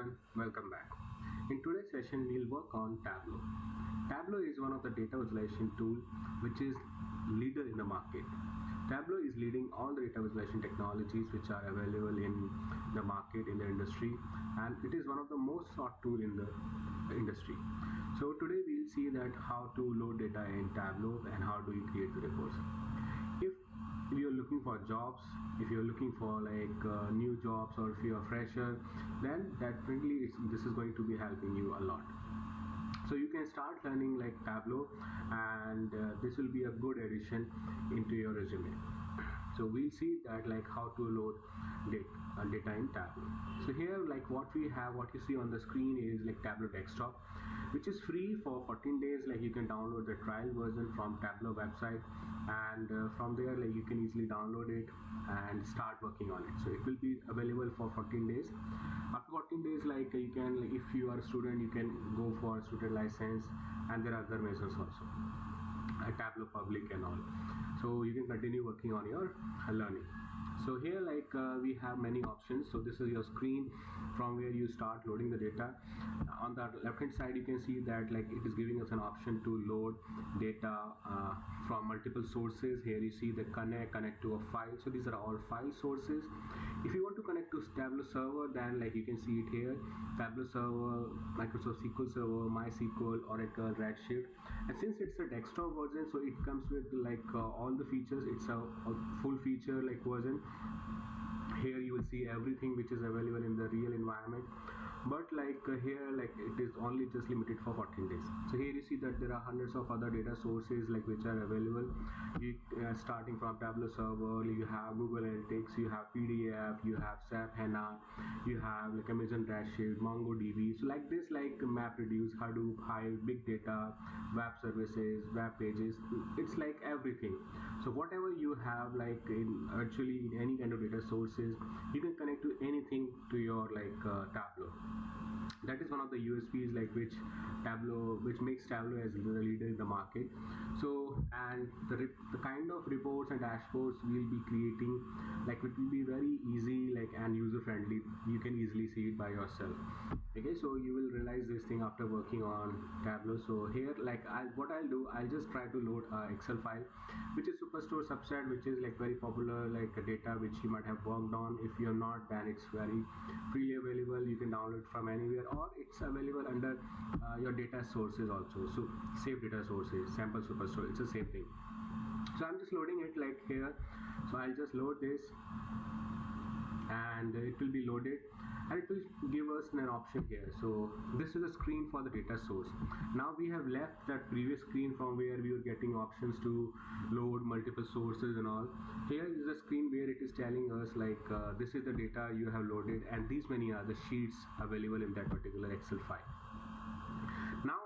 everyone, welcome back. In today's session, we'll work on Tableau. Tableau is one of the data visualization tool which is leader in the market. Tableau is leading all the data visualization technologies which are available in the market in the industry, and it is one of the most sought tool in the industry. So today we'll see that how to load data in Tableau and how do you create the reports. If you're looking for jobs, if you're looking for new jobs, or if you're a fresher, then definitely this is going to be helping you a lot. So you can start learning Tableau, and this will be a good addition into your resume. So we'll see that how to load data in Tableau. So here what you see on the screen is Tableau desktop, which is free for 14 days. You can download the trial version from Tableau website, and from there you can easily download it and start working on it. So it will be available for 14 days. After 14 days, you can, if you are a student, you can go for a student license, and there are other measures also, Tableau public and all. So you can continue working on your learning. So here we have many options. So this is your screen from where you start loading the data. On the left hand side you can see that it is giving us an option to load data from multiple sources. Here you see the connect to a file. So these are all file sources. If you want to connect to Tableau server, then you can see it here: Tableau server, Microsoft SQL Server, MySQL, Oracle, Redshift. And since it's a desktop version, so it comes with all the features. It's a full feature version. Here you will see everything which is available in the real environment, but here it is only just limited for 14 days. So here you see that there are hundreds of other data sources which are available. Starting from Tableau server, you have Google Analytics, you have PDF, you have SAP HANA, you have Amazon Redshift, MongoDB. So this MapReduce, Hadoop, Hive, big data, web services, web pages. It's everything. So whatever you have in any kind of data sources, you can connect to anything to your Tableau. That is one of the USPs which makes Tableau as the leader in the market. So, and the kind of reports and dashboards we'll be creating, it will be very easy and user friendly. You can easily see it by yourself. Okay, so you will realize this thing after working on Tableau. So here what I'll do, I'll just try to load a Excel file which is Superstore subset, which is very popular data which you might have worked on. If you're not, then it's very freely available. You can download from anywhere, or it's available under your data sources also. So save data sources, sample Superstore, it's the same thing. So I'm just loading it here. So I'll just load this, and it will be loaded, and it will give us an option here. So this is a screen for the data source. Now we have left that previous screen from where we were getting options to load multiple sources and all. Here is the screen where it is telling us this is the data you have loaded, and these many are the sheets available in that particular Excel file. Now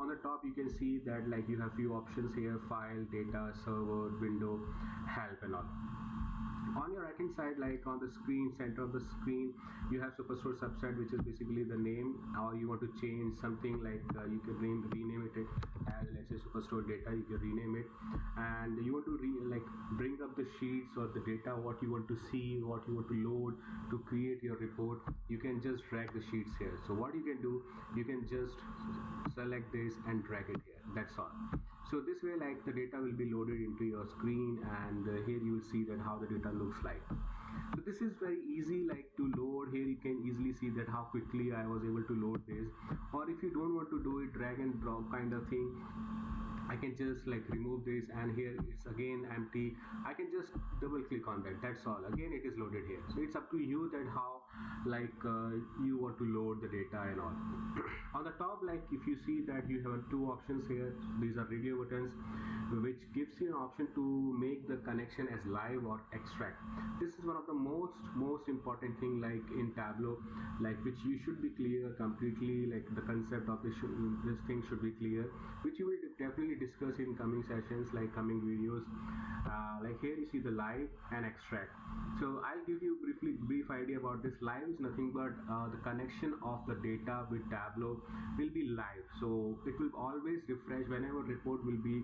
on the top you can see that you have few options here: file, data, server, window, help, and all. On your right hand side, on the screen, center of the screen, you have Superstore subset, which is basically the name, or you want to change something you can rename it as, let's say, Superstore data. You can rename it, and you want to bring up the sheets or the data, what you want to see, what you want to load to create your report. You can just drag the sheets here. So what you can do, you can just select this and drag it here. That's all. So this way the data will be loaded into your screen, and here you will see that how the data looks like. So this is very easy to load. Here you can easily see that how quickly I was able to load this. Or if you don't want to do it drag and drop kind of thing, I can just remove this, and here it's again empty. I can just double click on that. That's all. Again it is loaded here. So it's up to you that how you want to load the data and all. On the top, if you see that you have two options here. These are radio buttons, which gives you an option to make the connection as live or extract. This is one of the most important thing in Tableau, which you should be clear completely. The concept of this thing should be clear, which you will definitely discuss in coming sessions, like coming videos. Like here you see the live and extract. So I'll give you brief idea about this. Live is nothing but the connection of the data with Tableau will be live. So it will always refresh whenever report will be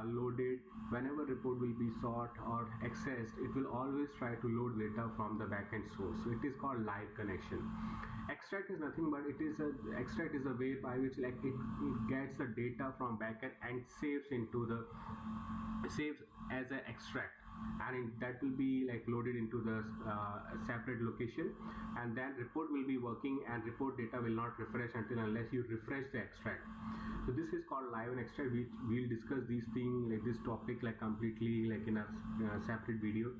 loaded, whenever report will be sought or accessed. It will always try to load data from the backend source. So it is called live connection. Extract is nothing but extract is a way by which like it gets the data from backend and saves as an extract, and that will be like loaded into the separate location, and then report will be working, and report data will not refresh until unless you refresh the extract. So this is called live and extract. We'll discuss these things, like this topic, like completely like in a separate video.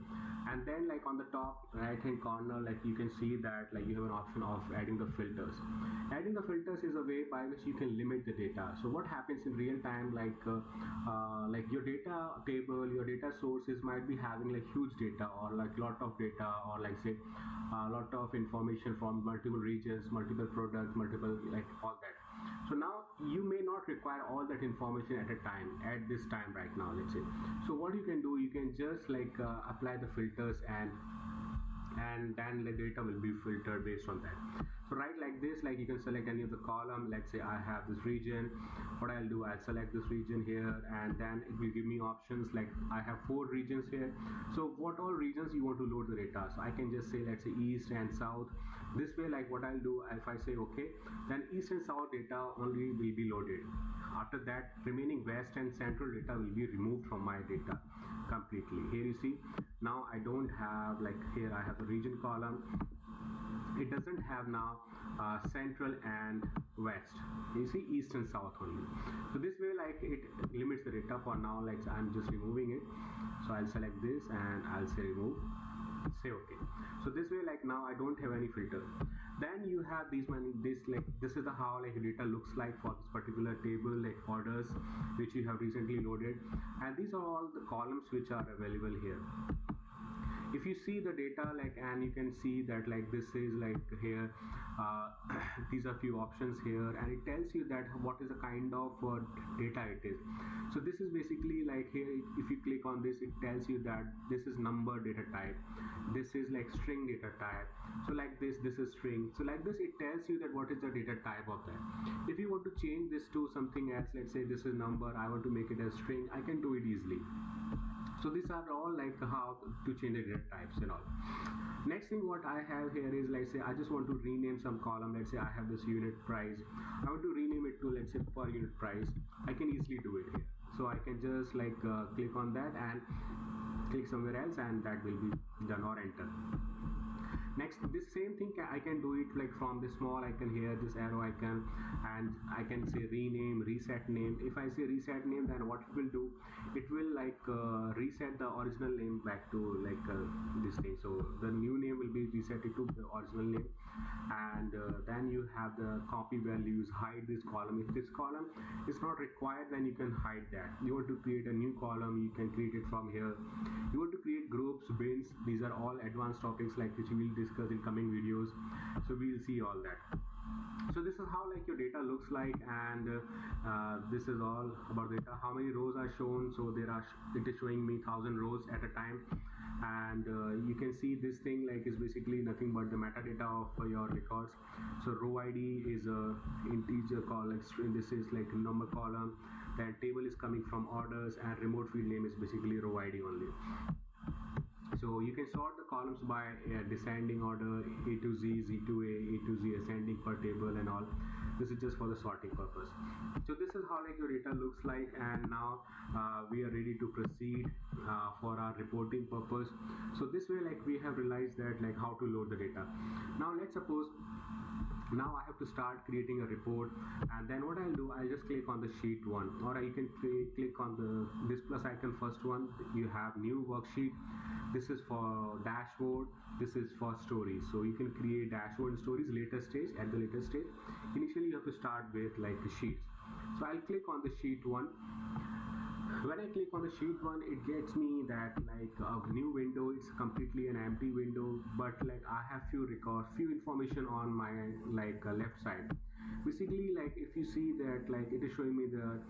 And then like on the top right hand corner, like you can see that like you have an option of adding the filters. Adding the filters is a way by which you can limit the data. So what happens in real time, like your data table, your data sources might be having like huge data, or like lot of data, or like say a lot of information from multiple regions, multiple products, multiple like all that. So now you may not require all that information at a time, at this time right now, let's say. So what you can do, you can just like apply the filters, and then the data will be filtered based on that. So right like this, like you can select any of the column. Let's say I have this region. What I'll do, I'll select this region here, and then it will give me options. Like I have 4 regions here. So what all regions you want to load the data? So I can just say, let's say east and south. This way, like what I'll do, if I say okay, then east and south data only will be loaded. After that, remaining west and central data will be removed from my data completely. Here you see, now I don't have, like here I have the region column. It doesn't have now central and west. You see east and south only. So this way, like it limits the data for now. Like I'm just removing it. So I'll select this and I'll say remove. Say okay. So this way, like now I don't have any filter. Then you have this is the how like data looks like for this particular table, like orders which you have recently loaded, and these are all the columns which are available here. If you see the data, like, and you can see that like this is like here these are few options here, and it tells you that what is the kind of data it is. So this is basically like here, if you click on this, it tells you that this is number data type, this is like string data type. So like this is string. So like this, it tells you that what is the data type of that. If you want to change this to something else, let's say this is number, I want to make it as string, I can do it easily. So these are all like how to change the data types and all. Next thing what I have here is, like say I just want to rename some column. Let's say I have this unit price, I want to rename it to, let's say, per unit price. I can easily do it here. So I can just like click on that and click somewhere else, and that will be done, or enter. Next, this same thing I can do it like from the small icon here, this arrow icon, and I can say rename, reset name. If I say reset name, then what it will do, it will like reset the original name back to like this thing. So the new name will be reset to the original name, and then you have the copy values, hide this column. If this column is not required, then you can hide that. You want to create a new column, you can create it from here. You want to create groups, bins, these are all advanced topics like which we will discuss in coming videos. So we will see all that. So this is how like your data looks like, and this is all about data. How many rows are shown? So it is showing me 1000 rows at a time, and you can see this thing like is basically nothing but the metadata of your records. So row ID is a integer call, like string. This is like number column. Then table is coming from orders, and remote field name is basically row ID only. So you can sort the columns by descending order, A to Z, Z to A to Z, ascending per table and all. This is just for the sorting purpose. So this is how like your data looks like, and now we are ready to proceed for our reporting purpose. So this way, like we have realized that like how to load the data. Now let's suppose now I have to start creating a report, and then what I'll do, I'll just click on the sheet 1, or you can click on this plus icon, first one. You have new worksheet. This is for dashboard, this is for stories. So you can create dashboard and stories later stage. At the later stage, initially you have to start with like the sheets. So I'll click on the sheet 1. When I click on the sheet 1, it gets me that like a new window. It's completely an empty window, but like I have few records, few information on my like left side. Basically, like if you see that, like it is showing me the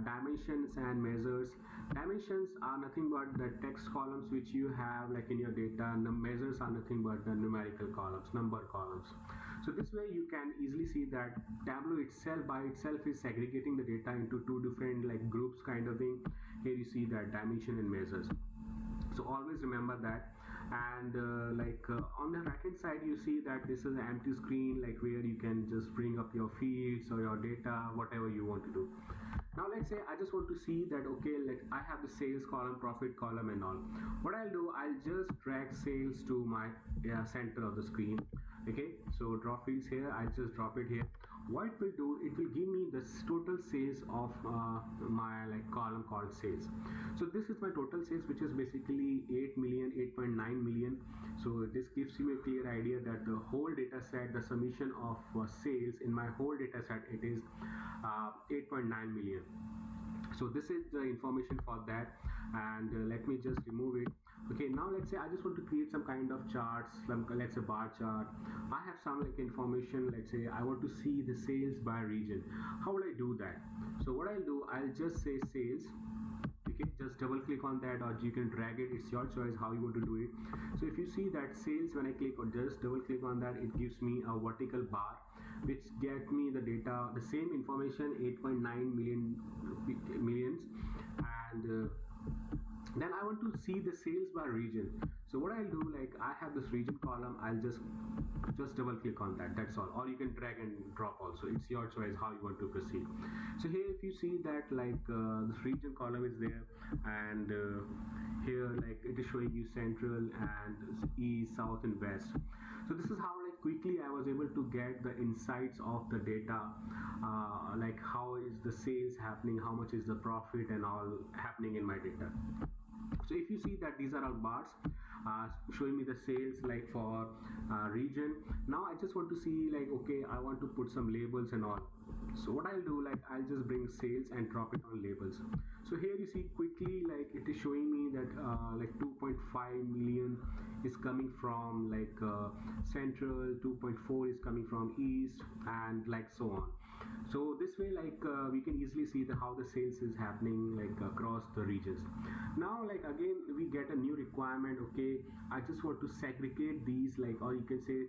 dimensions and measures. Dimensions are nothing but the text columns which you have like in your data, and the measures are nothing but the numerical columns, number columns. So this way you can easily see that Tableau itself by itself is segregating the data into two different like groups kind of thing. Here you see that dimension and measures. So always remember that. And on the right hand side you see that this is an empty screen, like where you can just bring up your fields or your data, whatever you want to do. Now let's say I just want to see that, okay, like I have the sales column, profit column and all. What I'll do, I'll just drag sales to my center of the screen. Okay, so drop fields here, I just drop it here. What it will do, it will give me the total sales of my like column called sales. So this is my total sales, which is basically 8 million, 8.9 million. So this gives you a clear idea that the whole data set, the summation of sales in my whole data set, it is 8.9 million. So this is the information for that. And let me just remove it. Okay, now let's say I just want to create some kind of charts, let's say bar chart. I have some like information, let's say I want to see the sales by region. How would I do that? So what I'll do, I'll just say sales. Okay, just double click on that, or you can drag it, it's your choice how you want to do it. So if you see that sales, when I click on just double click on that, it gives me a vertical bar which get me the data, the same information, 8.9 millions. And then I want to see the sales by region. So what I'll do, like I have this region column, I'll just double click on that, that's all. Or you can drag and drop also, it's your choice how you want to proceed. So here if you see that like this region column is there, and here like it is showing you central and east, south and west. So this is how like quickly I was able to get the insights of the data, like how is the sales happening, how much is the profit and all happening in my data. So if you see that these are all bars showing me the sales like for region. Now I just want to see like, okay, I want to put some labels and all. So what I'll do, like I'll just bring sales and drop it on labels. So here you see quickly like it is showing me that like 2.5 million is coming from like central, 2.4 is coming from east, and like so on. So this way like we can easily see how the sales is happening like across the regions. Now like again we get a new requirement. Okay, I just want to segregate these, like, or you can say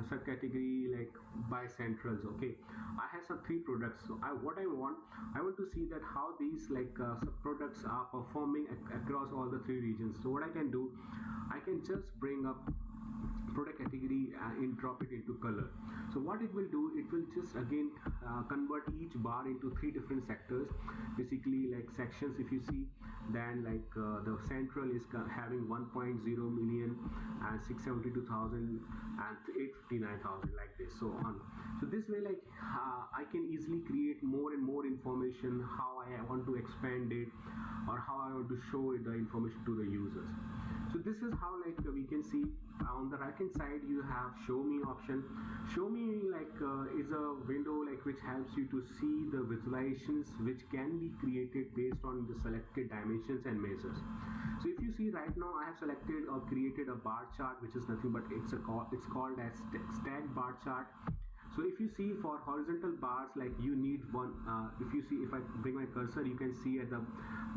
subcategory like by centrals. Okay, I have some 3 products. So I want to see that how these like sub products are performing across all the 3 regions. So what I can do, I can just bring up product category and drop it into color. So what it will do, it will just again convert each bar into 3 different sectors, basically like sections. If you see, then like the central is having 1.0 million and 672,000 and 859,000, like this, so on. So this way like I can easily create more and more information, how I want to expand it or how I want to show the information to the users. So this is how like we can see on the right hand side you have show me option. Show me like is a window like which helps you to see the visualizations which can be created based on the selected dimensions and measures. So if you see right now I have selected or created a bar chart, which is nothing but it's called as stack bar chart. So if you see for horizontal bars, like you need one, if you see, if I bring my cursor, you can see at the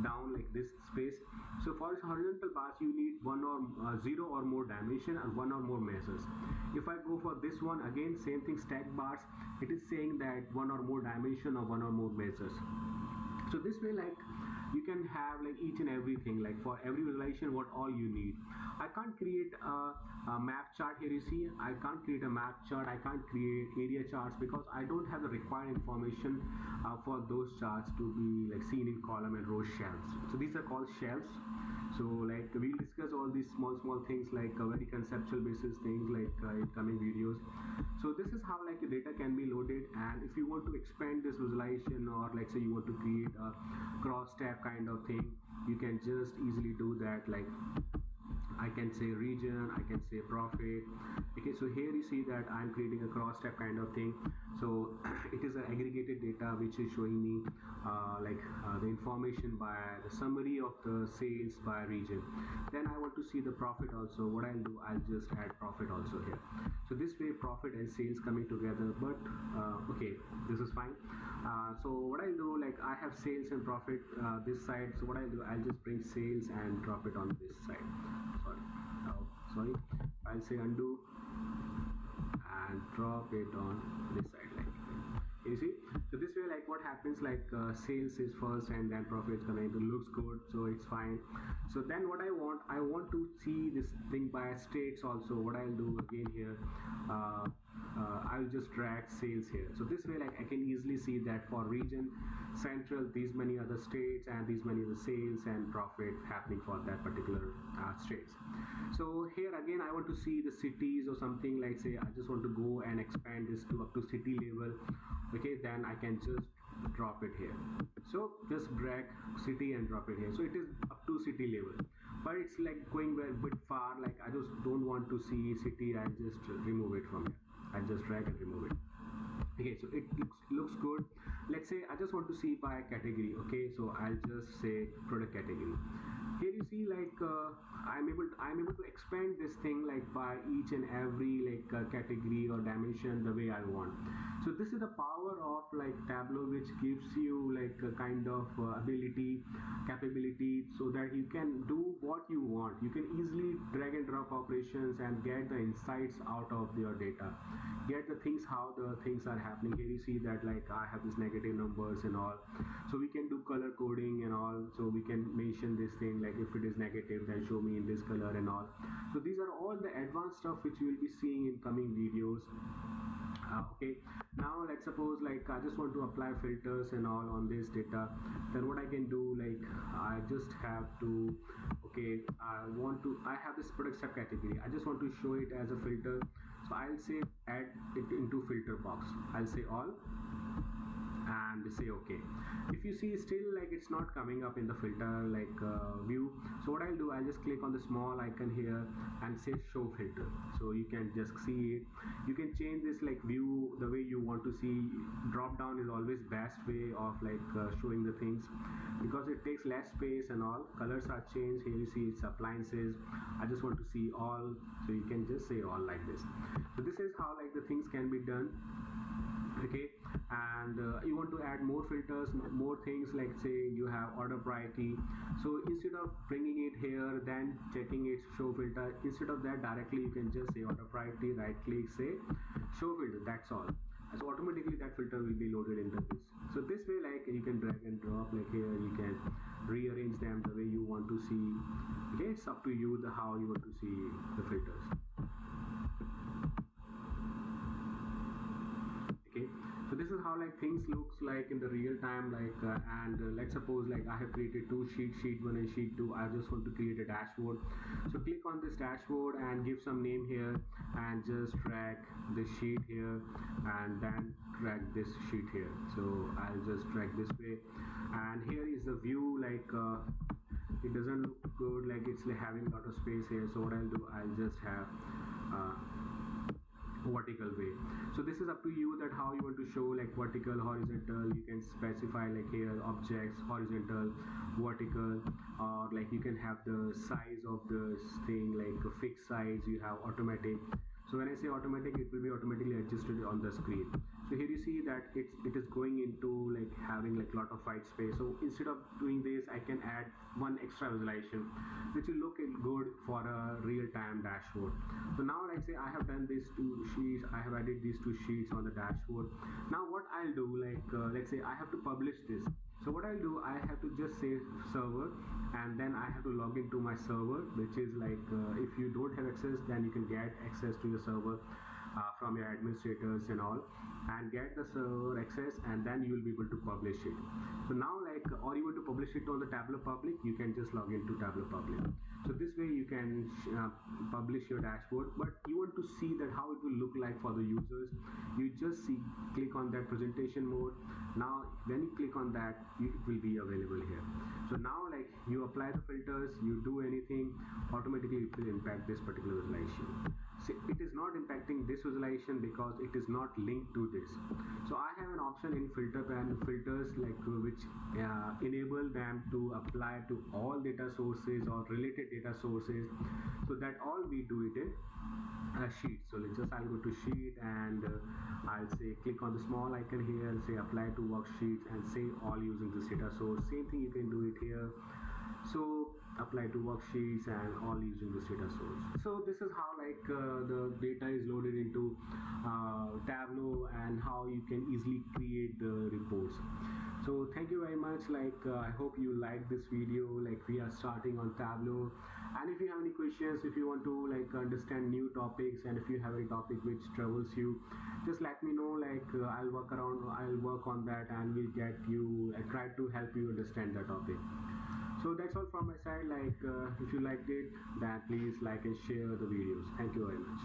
down like this space. So for horizontal bars, you need 1 or 0 or more dimension and 1 or more measures. If I go for this one, again same thing, stack bars, it is saying that 1 or more dimension or 1 or more measures. So this way like you can have like each and everything, like for every visualization what all you need. I can't create a map chart. Here you see I can't create a map chart, I can't create area charts because I don't have the required information for those charts to be like seen in column and row shelves. So these are called shelves. So like we'll discuss all these small things like very conceptual basis things like in coming videos. So this is how like your data can be loaded, and if you want to expand this visualization or like say you want to create a cross tab kind of thing, you can just easily do that. Like I can say region, I can say profit. Okay, so here you see that I'm creating a cross step kind of thing. So it is an aggregated data which is showing me the information by the summary of the sales by region. Then I want to see the profit also. What I'll do, I'll just add profit also here. So this way profit and sales coming together, but okay, this is fine. So what I'll do, like I have sales and profit this side. So what I'll do, I'll just bring sales and drop it on this side. Sorry, sorry. I'll say undo and drop it on this side, like you see. So this way, like what happens, like sales is first and then profits coming. It looks good, so it's fine. So then what I want to see this thing by states also. What I'll do again here, I'll just drag sales here. So this way, like I can easily see that for region central, these many other states and these many other sales and profit happening for that particular states. So here again, I want to see the cities or something, like say I just want to go and expand this to up to city level. Okay, then I can just drop it here. So just drag city and drop it here. So it is up to city level, but it's like going a bit far. Like I just don't want to see city. I just remove it from here. I just drag and remove it. Okay, so it looks good. Let's say I just want to see by category. Okay, so I'll just say product category. Here you see, like I'm able to expand this thing like by each and every category or dimension the way I want. So this is the power of like Tableau, which gives you like a kind of capability, so that you can do what you want. You can easily drag and drop operations and get the insights out of your data, get the things, how the things are happening. Here you see that like I have this negative numbers and all, so we can do color coding and all. So we can mention this thing like if it is negative, then show me in this color and all. So these are all the advanced stuff which you will be seeing in coming videos. Okay, now let's suppose like I just want to apply filters and all on this data. Then what I can do, like I just have to, okay, I have this product subcategory. I just want to show it as a filter. So I'll say add it into filter box. I'll say all and say okay. If you see still like it's not coming up in the filter view, so what I'll do, I'll just click on the small icon here and say show filter. So you can just see it. You can change this like view the way you want to see. Drop down is always best way of showing the things, because it takes less space and all. Colors are changed. Here you see it's appliances. I just want to see all, so you can just say all like this. So this is how like the things can be done. Okay, and you want to add more filters, more things, like say you have order priority. So instead of bringing it here then checking its show filter, instead of that directly you can just say order priority, right click, say show filter, that's all. So automatically that filter will be loaded into this. So this way, like you can drag and drop, like here you can rearrange them the way you want to see. Okay, it's up to you how you want to see the filters. Okay, so this is how like things looks like in the real time, let's suppose like I have created two sheets, sheet 1 and sheet 2. I just want to create a dashboard. So click on this dashboard and give some name here and just drag this sheet here and then drag this sheet here. So I'll just drag this way, and here is the view. It doesn't look good, like it's like having a lot of space here. So what I'll do, I'll just have vertical way. So this is up to you that how you want to show, like vertical, horizontal. You can specify like here objects, horizontal, vertical, or like you can have the size of this thing like a fixed size. You have automatic. So when I say automatic, it will be automatically adjusted on the screen. So here you see that it is going into like having like lot of white space. So instead of doing this, I can add one extra visualization which will look good for a real-time dashboard. So now let's say I have done these two sheets, I have added these two sheets on the dashboard. Now what I'll do, let's say I have to publish this. So what I'll do, I have to just say server, and then I have to log into my server, which is if you don't have access, then you can get access to your server. from your administrators and all, and get the server access, and then you will be able to publish it. So now, like, or you want to publish it on the Tableau Public, you can just log into Tableau Public. So this way you can publish your dashboard, but you want to see that how it will look like for the users. You just click on that presentation mode. Now when you click on that, it will be available here. So now, like, you apply the filters, you do anything, automatically it will impact this particular visualization. See, it is not impacting this visualization because it is not linked to this. So I have an option in filter panel filters, like which enable them to apply to all data sources or related data sources. So that all we do it in a sheet. So let's just, I'll go to sheet, and I'll say click on the small icon here and say apply to worksheets, and say all using this data source. Same thing you can do it here. So apply to worksheets and all using this data source. So this is how, like, the data is loaded into Tableau, and how you can easily create the reports. So thank you very much. Like, I hope you like this video. Like, we are starting on Tableau, and if you have any questions, if you want to, like, understand new topics, and if you have a topic which troubles you, just let me know. Like, I'll work on that, and we'll get you, try to help you understand the topic. So that's all from my side. Like, if you liked it, then please like and share the videos. Thank you very much.